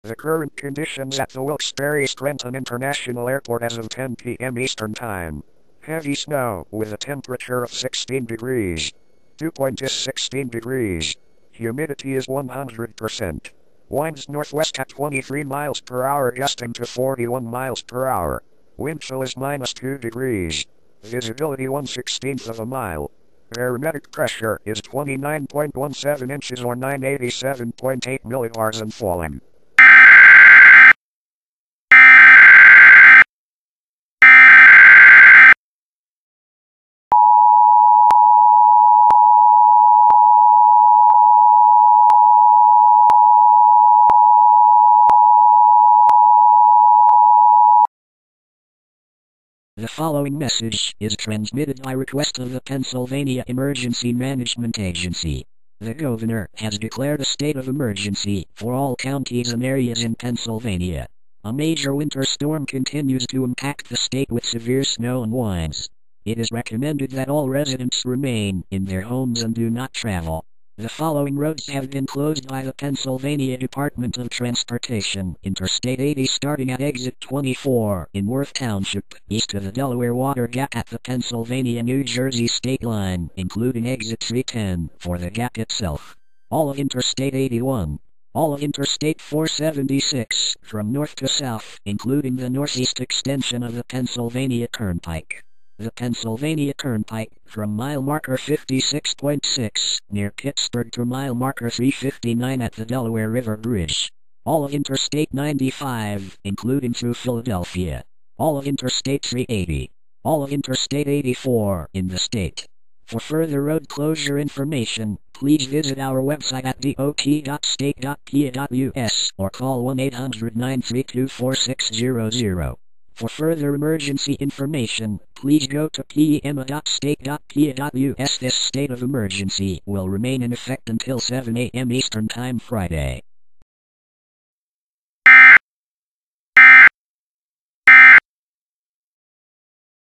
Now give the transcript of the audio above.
The current conditions at the Wilkes-Barre-Scranton International Airport as of 10 p.m. Eastern Time. Heavy snow with a temperature of 16 degrees. Dew point is 16 degrees. Humidity is 100%. Winds northwest at 23 miles per hour gusting to 41 miles per hour. Wind chill is -2 degrees. Visibility 1/16 of a mile. Barometric pressure is 29.17 inches or 987.8 millibars and falling. The following message is transmitted by request of the Pennsylvania Emergency Management Agency. The governor has declared a state of emergency for all counties and areas in Pennsylvania. A major winter storm continues to impact the state with severe snow and winds. It is recommended that all residents remain in their homes and do not travel. The following roads have been closed by the Pennsylvania Department of Transportation. Interstate 80 starting at exit 24 in Worth Township, east of the Delaware Water Gap at the Pennsylvania-New Jersey state line, including exit 310 for the gap itself. All of Interstate 81. All of Interstate 476 from north to south, including the northeast extension of the Pennsylvania Turnpike. The Pennsylvania Turnpike, from mile marker 56.6 near Pittsburgh to mile marker 359 at the Delaware River Bridge. All of Interstate 95, including through Philadelphia. All of Interstate 380. All of Interstate 84 in the state. For further road closure information, please visit our website at dot.state.pa.us or call 1-800-932-4600. For further emergency information, please go to pema.state.pa.us. This state of emergency will remain in effect until 7 a.m. Eastern Time Friday.